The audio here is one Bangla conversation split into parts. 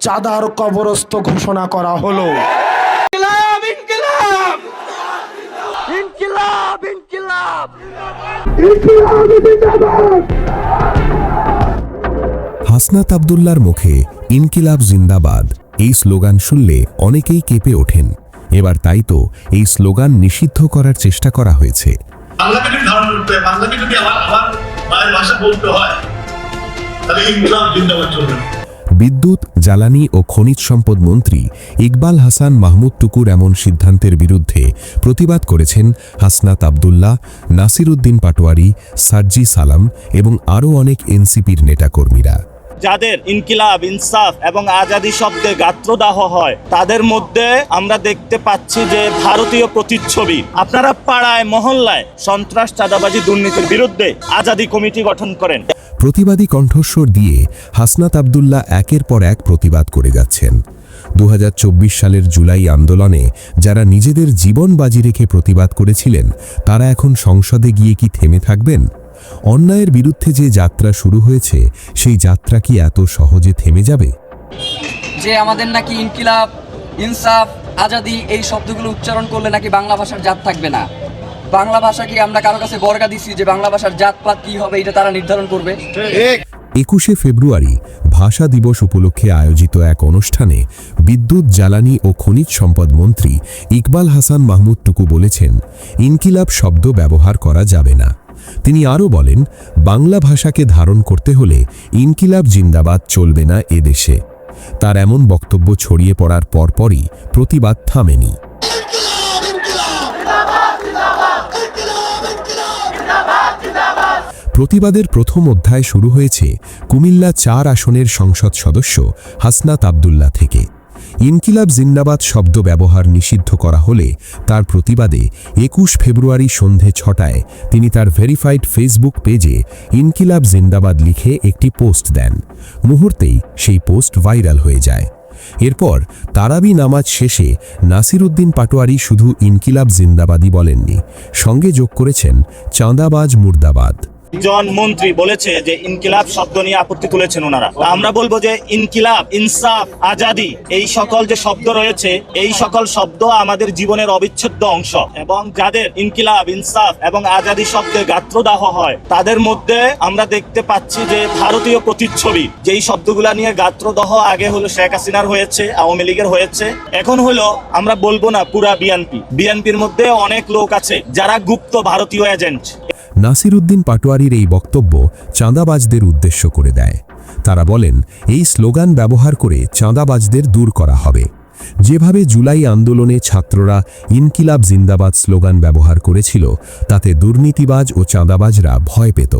চাঁদার কবরস্থ ঘোষণা করা হলো। হাসনাত আব্দুল্লাহর মুখে ইনকিলাব জিন্দাবাদ এই স্লোগান শুনলে অনেকেই কেঁপে ওঠেন। এবার তাই তো এই স্লোগান নিষিদ্ধ করার চেষ্টা করা হয়েছে। বাংলাকে যদি ধারণ করতে হয়, বাংলাকে যদি আমার মায়ের ভাষা বলতে হয়, তাহলে ইনকিলাব জিন্দাবাদ চলবে। বিদ্যুৎ, জ্বালানি ও খনিজ সম্পদ মন্ত্রী ইকবাল হাসান মাহমুদ টুকুর এমন সিদ্ধান্তের বিরুদ্ধে প্রতিবাদ করেছেন হাসনাত আব্দুল্লাহ, নাসির উদ্দিন পাটোয়ারি, সার্জি সালাম এবং আরও অনেক এনসিপির নেতাকর্মীরা। যাদের ইনকিলাব, ইনসাফ এবং আজাদি শব্দে গাত্রদাহ হয়, তাদের মধ্যে আমরা দেখতে পাচ্ছি যে ভারতীয় প্রতিচ্ছবি। আপনারা পাড়ায় মহল্লায় সন্ত্রাস, চাঁদাবাজি, দুর্নীতির বিরুদ্ধে আজাদি কমিটি গঠন করেন। প্রতিবাদী কণ্ঠস্বর দিয়ে হাসনাত আব্দুল্লাহ একের পর এক প্রতিবাদ করে যাচ্ছেন। 2024 সালের জুলাই আন্দোলনে যারা নিজেদের জীবন বাজি রেখে প্রতিবাদ করেছিলেন, তারা এখন সংসদে গিয়ে কি থেমে থাকবেন? অন্যায়ের বিরুদ্ধে যে যাত্রা শুরু হয়েছে, সেই যাত্রা কি এত সহজে থেমে যাবে? যে আমাদের নাকি ইনকিলাব, ইনসাফ, আজাদি এই শব্দগুলো উচ্চারণ করলে নাকি বাংলা ভাষার জাত থাকবে না। বাংলা ভাষা কি আমরা কারো কাছে বর্গা দিছি যে বাংলা ভাষার জাতপাত কি হবে এটা তারা নির্ধারণ করবে? 21শে ফেব্রুয়ারি ভাষা দিবস উপলক্ষে আয়োজিত এক অনুষ্ঠানে বিদ্যুৎ, জ্বালানি ও খনিজ সম্পদ মন্ত্রী ইকবাল হাসান মাহমুদ টুকু বলেছেন, ইনকিলাব শব্দ ব্যবহার করা যাবে না। তিনি আরও বলেন, বাংলা ভাষাকে ধারণ করতে হলে ইনকিলাব জিন্দাবাদ চলবে না এদেশে। তার এমন বক্তব্য ছড়িয়ে পড়ার পরপরই প্রতিবাদ থামেনি। প্রতিবাদের প্রথম অধ্যায় শুরু হয়েছে কুমিল্লা 4 আসনের সংসদ সদস্য হাসনাত আব্দুল্লাহ থেকে। ইনকিলাব জিন্দাবাদ শব্দ ব্যবহার নিষিদ্ধ করা হলে তার প্রতিবাদে 21 ফেব্রুয়ারি সন্ধে 6টায় তিনি তার ভেরিফাইড ফেসবুক পেজে ইনকিলাব জিন্দাবাদ লিখে একটি পোস্ট দেন। মুহূর্তেই সেই পোস্ট ভাইরাল হয়ে যায়। এরপর তারাবি নামাজ শেষে নাসির উদ্দিন পাটোয়ারি শুধু ইনকিলাব জিন্দাবাদই বলেননি, সঙ্গে যোগ করেছেন চাঁদাবাজ মুর্দাবাদ। জন মন্ত্রী বলেছে যে ইনকিলাব শব্দ নিয়ে আপত্তি তুলেছেন ওনারা। আমরা বলবো যে ইনকিলাব, ইনসাফ, আজাদি এই সকল যে শব্দ রয়েছে, এই সকল শব্দ আমাদের জীবনের অবিচ্ছেদ্য অংশ, এবং যাদের ইনকিলাব, ইনসাফ এবং আজাদি শব্দে গাত্রদাহ হয়, তাদের মধ্যে আমরা দেখতে পাচ্ছি যে ভারতীয় প্রতিচ্ছবি। যেই শব্দগুলা নিয়ে গাত্রদাহ আগে হলো শেখ হাসিনার হয়েছে, আওয়ামী লীগের হয়েছে, এখন হলো আমরা বলবো না পুরা বিএনপির মধ্যে অনেক লোক আছে যারা গুপ্ত ভারতীয় এজেন্ট। নাসির উদ্দিন পাটোয়ারির এই বক্তব্য চাঁদাবাজদের উদ্দেশ্য করে দেয়। তারা বলেন, এই স্লোগান ব্যবহার করে চাঁদাবাজদের দূর করা হবে। যেভাবে জুলাই আন্দোলনে ছাত্ররা ইনকিলাব জিন্দাবাদ স্লোগান ব্যবহার করেছিল, তাতে দুর্নীতিবাজ ও চাঁদাবাজরা ভয় পেত।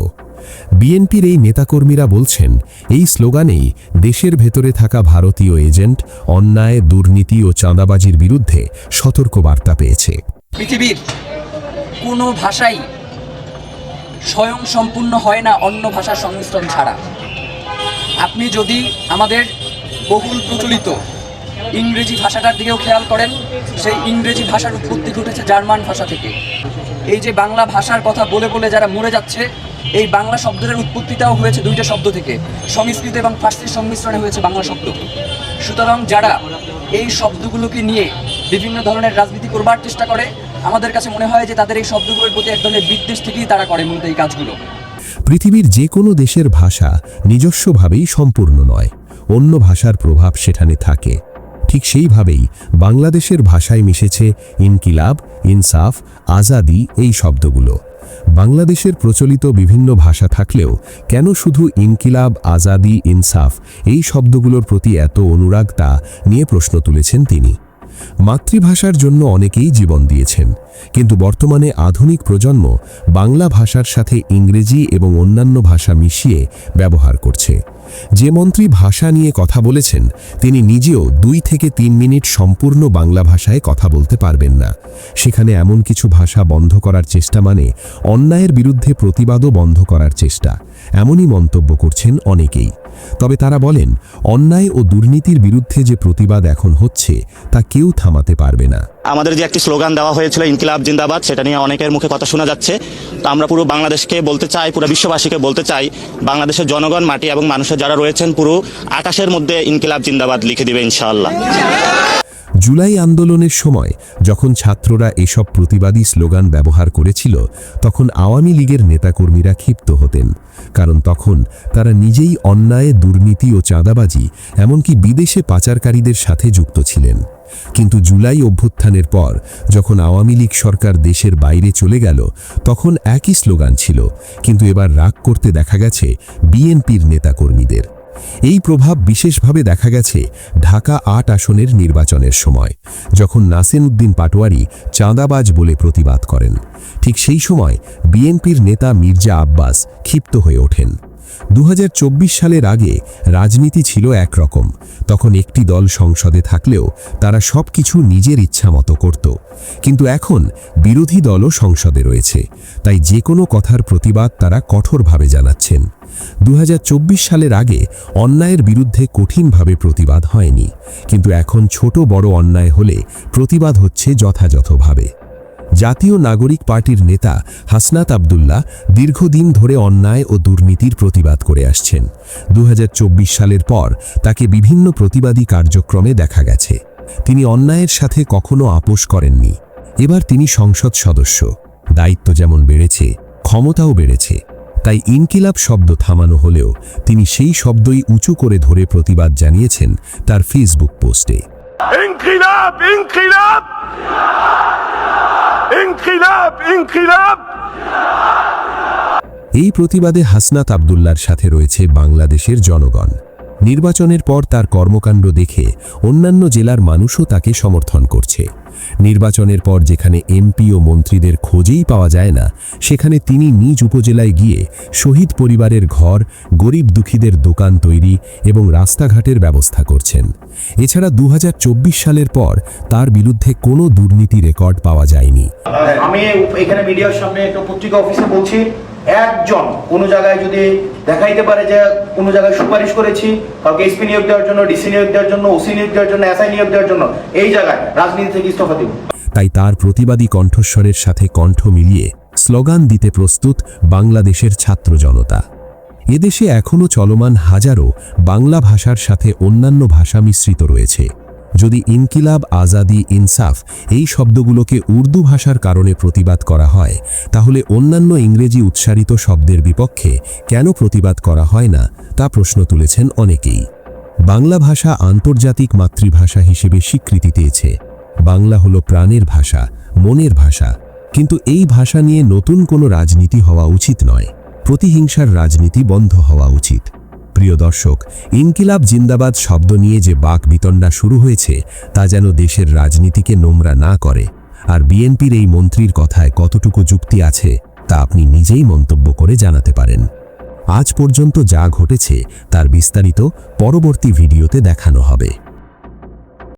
বিএনপির এই নেতাকর্মীরা বলছেন, এই স্লোগানেই দেশের ভেতরে থাকা ভারতীয় এজেন্ট অন্যায়, দুর্নীতি ও চাঁদাবাজির বিরুদ্ধে সতর্কবার্তা পেয়েছে। পৃথিবীর কোনো ভাষাই স্বয়ং সম্পূর্ণ হয় না অন্য ভাষার সংমিশ্রণ ছাড়া। আপনি যদি আমাদের বহুল প্রচলিত ইংরেজি ভাষাটার দিকেও খেয়াল করেন, সেই ইংরেজি ভাষার উৎপত্তি ঘটেছে জার্মান ভাষা থেকে। এই যে বাংলা ভাষার কথা বলে বলে যারা মরে যাচ্ছে, এই বাংলা শব্দের উৎপত্তিটাও হয়েছে দুইটা শব্দ থেকে, সংস্কৃত এবং ফার্সির সংমিশ্রণে হয়েছে বাংলা শব্দ। সুতরাং যারা এই শব্দগুলোকে নিয়ে বিভিন্ন ধরনের রাজনীতি করবার চেষ্টা করে, আমাদের কাছে মনে হয় যে তাদের এই শব্দগুলোর প্রতি এক ধরনের বিদ্বেষ থেকেই তারা করে মূলত এই কাজগুলো। পৃথিবীর যে কোনো দেশের ভাষা নিজস্বভাবেই সম্পূর্ণ নয়, অন্য ভাষার প্রভাব সেখানে থাকে। ঠিক সেইভাবেই বাংলাদেশের ভাষায় মিশেছে ইনকিলাব, ইনসাফ, আজাদি এই শব্দগুলো। বাংলাদেশের প্রচলিত বিভিন্ন ভাষা থাকলেও কেন শুধু ইনকিলাব, আজাদি, ইনসাফ এই শব্দগুলোর প্রতি এত অনুরাগ, তা নিয়ে প্রশ্ন তুলেছেন তিনি। মাতৃভাষার জন্য অনেকেই জীবন দিয়েছেন, কিন্তু বর্তমানে আধুনিক প্রজন্ম বাংলা ভাষার সাথে ইংরেজি এবং অন্যান্য ভাষা মিশিয়ে ব্যবহার করছে। যে মন্ত্রী ভাষা নিয়ে কথা বলেছেন, তিনি নিজেও 2 থেকে 3 মিনিট সম্পূর্ণ বাংলা ভাষায় কথা বলতে পারবেন না। সেখানে এমন কিছু ভাষা বন্ধ করার চেষ্টা মানে অন্যায়ের বিরুদ্ধে প্রতিবাদও বন্ধ করার চেষ্টা। এমনই মন্তব্য করছেন অনেকেই। তবে তারা বলেন, অন্যায় ও দুর্নীতির বিরুদ্ধে যে প্রতিবাদ এখন হচ্ছে তা কেউ থামাতে পারবে না। আমাদের যে একটি স্লোগান দেওয়া হয়েছিল ইনকিলাব জিন্দাবাদ, সেটা নিয়ে অনেকের মুখে কথা শোনা যাচ্ছে। তো আমরা পুরো বাংলাদেশকে বলতে চাই, পুরো বিশ্ববাসীকে বলতে চাই, বাংলাদেশের জনগণ, মাটি এবং মানুষের যারা রয়েছেন পুরো আকাশের মধ্যে ইনকিলাব জিন্দাবাদ লিখে দিবে ইনশাআল্লাহ। জুলাই আন্দোলনের সময় যখন ছাত্ররা এসব প্রতিবাদী স্লোগান ব্যবহার করেছিল, তখন আওয়ামী লীগের নেতাকর্মীরা ক্ষিপ্ত হতেন, কারণ তখন তারা নিজেই অন্যায়, দুর্নীতি ও চাঁদাবাজি, এমনকি বিদেশে পাচারকারীদের সাথে যুক্ত ছিলেন। কিন্তু জুলাই অভ্যুত্থানের পর যখন আওয়ামী লীগ সরকার দেশের বাইরে চলে গেল, তখন একই স্লোগান ছিল, কিন্তু এবার রাগ করতে দেখা গেছে বিএনপির নেতাকর্মীদের। এই প্রভাব বিশেষভাবে দেখা গেছে ঢাকা ৮ আসনের নির্বাচনের সময়, যখন নাসির উদ্দিন পাটোয়ারি চাঁদাবাজ বলে প্রতিবাদ করেন। ঠিক সেই সময় বিএনপির নেতা মির্জা আব্বাস ক্ষিপ্ত হয়ে ওঠেন। 2024 সালের আগে রাজনীতি ছিল একরকম, তখন একটি দল সংসদে থাকলেও তারা সবকিছু নিজের ইচ্ছা মতো করত। কিন্তু এখন বিরোধী দলও সংসদে রয়েছে, তাই যে কোনো কথার প্রতিবাদ তারা কঠোরভাবে জানাচ্ছেন। 2024 সালের আগে অন্যায়ের বিরুদ্ধে কঠিনভাবে প্রতিবাদ হয়নি, কিন্তু এখন ছোট বড় অন্যায় হলে প্রতিবাদ হচ্ছে যথাযথভাবে। জাতীয় নাগরিক পার্টির নেতা হাসনাত আব্দুল্লাহ দীর্ঘদিন ধরে অন্যায় ও দুর্নীতির প্রতিবাদ করে আসছেন। 2024 সালের পর তাকে বিভিন্ন প্রতিবাদী কার্যক্রমে দেখা গেছে। তিনি অন্যায়ের সাথে কখনো আপোষ করেননি। এবার তিনি সংসদ সদস্য, দায়িত্ব যেমন বেড়েছে, ক্ষমতাও বেড়েছে। তাই ইনকিলাব শব্দ থামানো হলেও তিনি সেই শব্দই উঁচু করে ধরে প্রতিবাদ জানিয়েছেন তার ফেসবুক পোস্টে। ইনকিলাব ইনকিলাব ইনকিলাব ইনকিলাব। এই প্রতিবাদে হাসনাত আব্দুল্লাহর সাথে রয়েছে বাংলাদেশের জনগণ। নির্বাচনের পর তার কর্মকাণ্ড দেখে অন্যান্য জেলার মানুষও তাকে সমর্থন করছে। নির্বাচনের পর যেখানে এমপি ও মন্ত্রীদের খোঁজেই পাওয়া যায় না, সেখানে তিনি নিজ উপজেলায় গিয়ে শহীদ পরিবারের ঘর, গরিব দুঃখীদের দোকান তৈরি এবং রাস্তাঘাটের ব্যবস্থা করছেন। এছাড়া 2024 সালের পর তার বিরুদ্ধে কোনো দুর্নীতি রেকর্ড পাওয়া যায়নি। আমি এখানে মিডিয়ার সামনে একটা পত্রিকা অফিসে বলছি, একজন কোনো জায়গায় যদি দেখাইতে পারে যে কোনো জায়গায় সুপারিশ করেছি, কাউকে এসপি নিয়োগ দেওয়ার জন্য, ডিসি নিয়োগ দেওয়ার জন্য, ওসি নিয়োগ দেওয়ার জন্য, এসআই নিয়োগ দেওয়ার জন্য, এই জায়গায় রাজনীতি থেকে ইস্তফা দিব। তাই তার প্রতিবাদী কণ্ঠস্বরের সাথে কণ্ঠ মিলিয়ে স্লোগান দিতে প্রস্তুত বাংলাদেশের ছাত্র জনতা। এদেশে এখনও চলমান হাজারো বাংলা ভাষার সাথে অন্যান্য ভাষা মিশ্রিত রয়েছে। যদি ইনকিলাব, আজাদি, ইনসাফ এই শব্দগুলোকে উর্দু ভাষার কারণে প্রতিবাদ করা হয়, তাহলে অন্যান্য ইংরেজি উচ্চারিত শব্দের বিপক্ষে কেন প্রতিবাদ করা হয় না, তা প্রশ্ন তুলেছেন অনেকেই। বাংলা ভাষা আন্তর্জাতিক মাতৃভাষা হিসেবে স্বীকৃতি পেয়েছে। বাংলা হলো প্রাণের ভাষা, মনের ভাষা। কিন্তু এই ভাষা নিয়ে নতুন কোনো রাজনীতি হওয়া উচিত নয়। প্রতিহিংসার রাজনীতি বন্ধ হওয়া উচিত। প্রিয় দর্শক, ইনকিলাব জিন্দাবাদ শব্দ নিয়ে যে বাকবিতণ্ডা শুরু হয়েছে, তা যেন দেশের রাজনীতিকে নোংরা না করে। আর বিএনপির এই মন্ত্রীর কথায় কতটুকু যুক্তি আছে, তা আপনি নিজেই মন্তব্য করে জানাতে পারেন। আজ পর্যন্ত যা ঘটেছে তার বিস্তারিত পরবর্তী ভিডিওতে দেখানো হবে।